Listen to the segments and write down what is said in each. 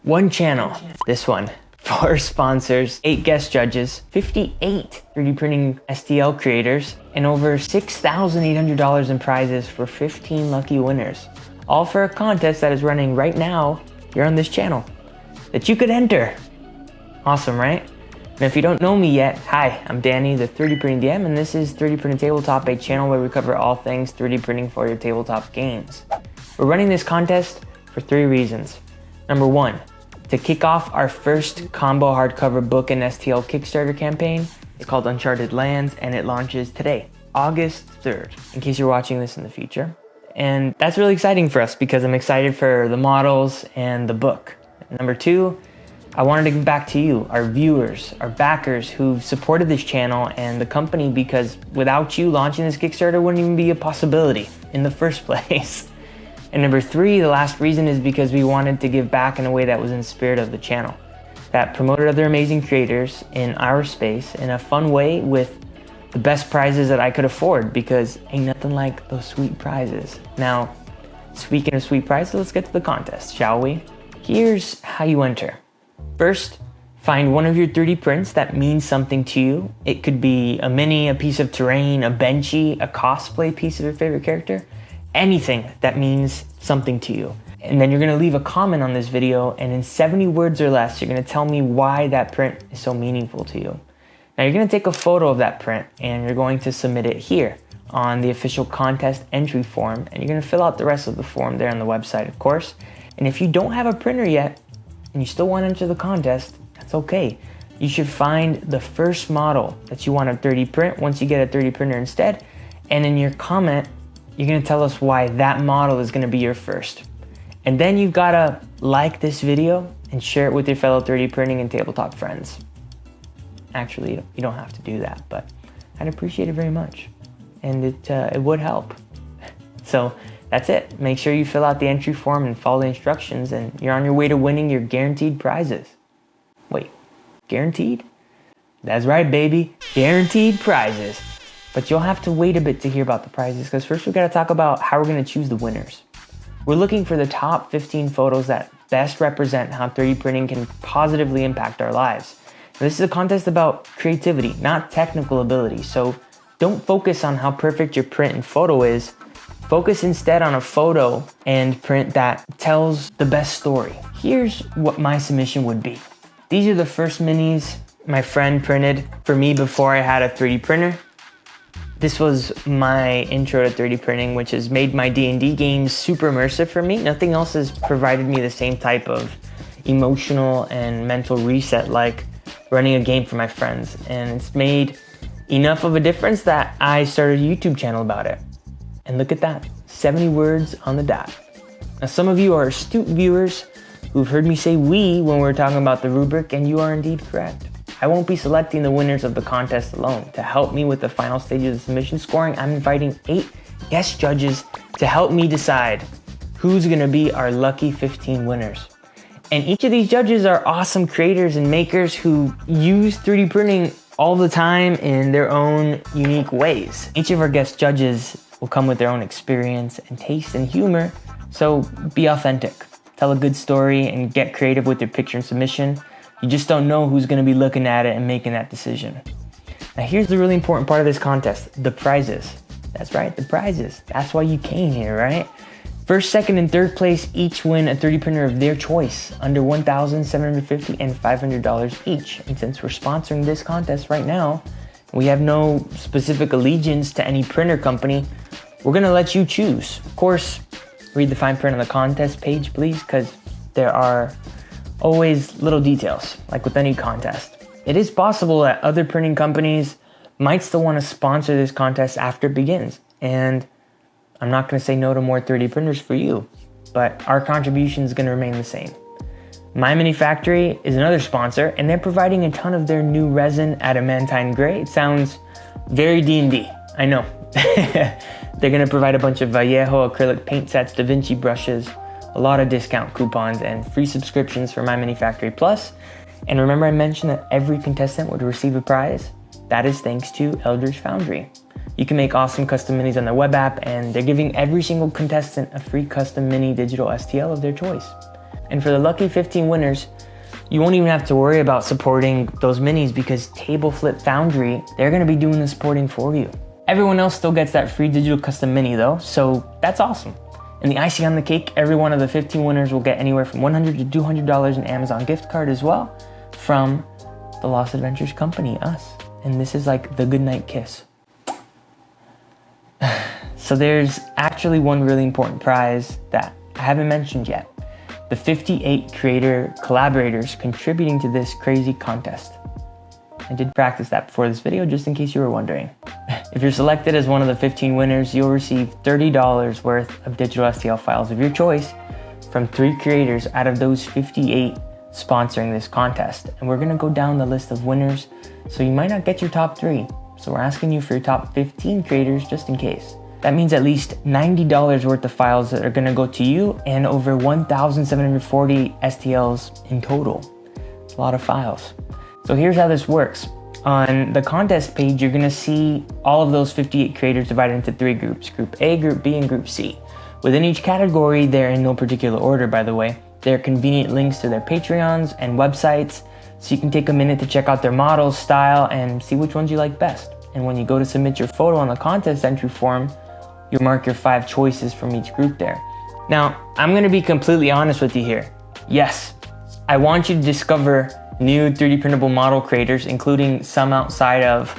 One channel, this one. 4 sponsors, 8 guest judges, 58 3D printing STL creators, and over $6,800 in prizes for 15 lucky winners. All for a contest that is running right now here on this channel that you could enter. Awesome, right? And if you don't know me yet, hi, I'm Danny, the 3D Printing DM, and this is 3D Printing Tabletop, a channel where we cover all things 3D printing for your tabletop games. We're running this contest for 3 reasons. Number 1, to kick off our first combo hardcover book and STL Kickstarter campaign. It's called Uncharted Lands, and it launches today, August 3rd, in case you're watching this in the future. And that's really exciting for us because I'm excited for the models and the book. Number 2, I wanted to give back to you, our viewers, our backers who've supported this channel and the company, because without you, launching this Kickstarter wouldn't even be a possibility in the first place. And number 3, the last reason, is because we wanted to give back in a way that was in the spirit of the channel, that promoted other amazing creators in our space in a fun way with the best prizes that I could afford, because ain't nothing like those sweet prizes. Now, speaking of sweet prizes, let's get to the contest, shall we? Here's how you enter. First, find one of your 3D prints that means something to you. It could be a mini, a piece of terrain, a benchy, a cosplay piece of your favorite character. Anything that means something to you. And then you're gonna leave a comment on this video, and in 70 words or less, you're gonna tell me why that print is so meaningful to you. Now you're gonna take a photo of that print and you're going to submit it here on the official contest entry form, and you're gonna fill out the rest of the form there on the website, of course. And if you don't have a printer yet and you still wanna enter the contest, that's okay. You should find the first model that you want to 3D print once you get a 3D printer instead, and in your comment, you're gonna tell us why that model is gonna be your first. And then you've gotta like this video and share it with your fellow 3D printing and tabletop friends. Actually, you don't have to do that, but I'd appreciate it very much. And it would help. So that's it. Make sure you fill out the entry form and follow the instructions, and you're on your way to winning your guaranteed prizes. Wait, guaranteed? That's right, baby, guaranteed prizes. But you'll have to wait a bit to hear about the prizes, because first we gotta talk about how we're gonna choose the winners. We're looking for the top 15 photos that best represent how 3D printing can positively impact our lives. Now, this is a contest about creativity, not technical ability, so don't focus on how perfect your print and photo is. Focus instead on a photo and print that tells the best story. Here's what my submission would be. These are the first minis my friend printed for me before I had a 3D printer. This was my intro to 3D printing, which has made my D&D games super immersive for me. Nothing else has provided me the same type of emotional and mental reset like running a game for my friends. And it's made enough of a difference that I started a YouTube channel about it. And look at that, 70 words on the dot. Now, some of you are astute viewers who've heard me say we when we're talking about the rubric, and you are indeed correct. I won't be selecting the winners of the contest alone. To help me with the final stages of submission scoring, I'm inviting 8 guest judges to help me decide who's gonna be our lucky 15 winners. And each of these judges are awesome creators and makers who use 3D printing all the time in their own unique ways. Each of our guest judges will come with their own experience and taste and humor, so be authentic. Tell a good story and get creative with your picture and submission. You just don't know who's gonna be looking at it and making that decision. Now here's the really important part of this contest, the prizes. That's right, the prizes. That's why you came here, right? First, second, and third place each win a 3D printer of their choice, under $1,750 and $500 each. And since we're sponsoring this contest right now, we have no specific allegiance to any printer company, we're gonna let you choose. Of course, read the fine print on the contest page, please, because there are always little details, like with any contest. It is possible that other printing companies might still want to sponsor this contest after it begins, and I'm not going to say no to more 3D printers for you, but our contribution is going to remain the same. My Mini Factory is another sponsor, and they're providing a ton of their new resin adamantine gray. It sounds very D&D, I know. They're going to provide a bunch of Vallejo acrylic paint sets, Da Vinci brushes, a lot of discount coupons, and free subscriptions for My Mini Factory Plus. And remember I mentioned that every contestant would receive a prize? That is thanks to Eldritch Foundry. You can make awesome custom minis on their web app, and they're giving every single contestant a free custom mini digital STL of their choice. And for the lucky 15 winners, you won't even have to worry about supporting those minis because Table Flip Foundry, they're gonna be doing the supporting for you. Everyone else still gets that free digital custom mini though, so that's awesome. And the icing on the cake, every one of the 15 winners will get anywhere from $100 to $200 in Amazon gift card as well from the Lost Adventures company, us. And this is like the goodnight kiss. So there's actually one really important prize that I haven't mentioned yet. The 58 creator collaborators contributing to this crazy contest. I did practice that before this video, just in case you were wondering. If you're selected as one of the 15 winners, you'll receive $30 worth of digital STL files of your choice from 3 creators out of those 58 sponsoring this contest. And we're gonna go down the list of winners, so you might not get your top 3. So we're asking you for your top 15 creators just in case. That means at least $90 worth of files that are gonna go to you and over 1,740 STLs in total. It's a lot of files. So here's how this works. On the contest page, you're gonna see all of those 58 creators divided into 3 groups, Group A, Group B, and Group C. Within each category, they're in no particular order, by the way. They're convenient links to their Patreons and websites, so you can take a minute to check out their models, style, and see which ones you like best. And when you go to submit your photo on the contest entry form, you'll mark your 5 choices from each group there. Now, I'm gonna be completely honest with you here. Yes, I want you to discover new 3D printable model creators, including some outside of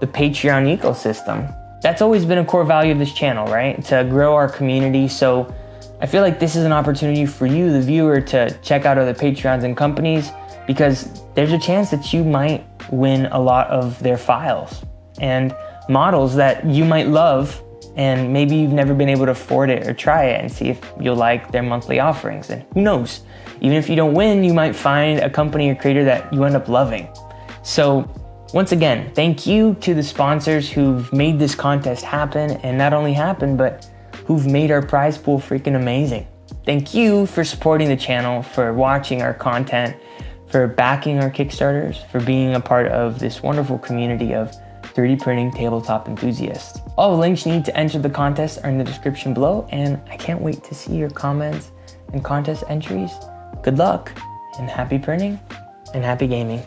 the Patreon ecosystem. That's always been a core value of this channel, right? To grow our community. So I feel like this is an opportunity for you, the viewer, to check out other Patreons and companies, because there's a chance that you might win a lot of their files and models that you might love, and maybe you've never been able to afford it or try it and see if you'll like their monthly offerings. And who knows, even if you don't win, you might find a company or creator that you end up loving. So once again, thank you to the sponsors who've made this contest happen, and not only happen, but who've made our prize pool freaking amazing. Thank you for supporting the channel, for watching our content, for backing our Kickstarters, for being a part of this wonderful community of 3D printing tabletop enthusiasts. All the links you need to enter the contest are in the description below, and I can't wait to see your comments and contest entries. Good luck, and happy printing, and happy gaming.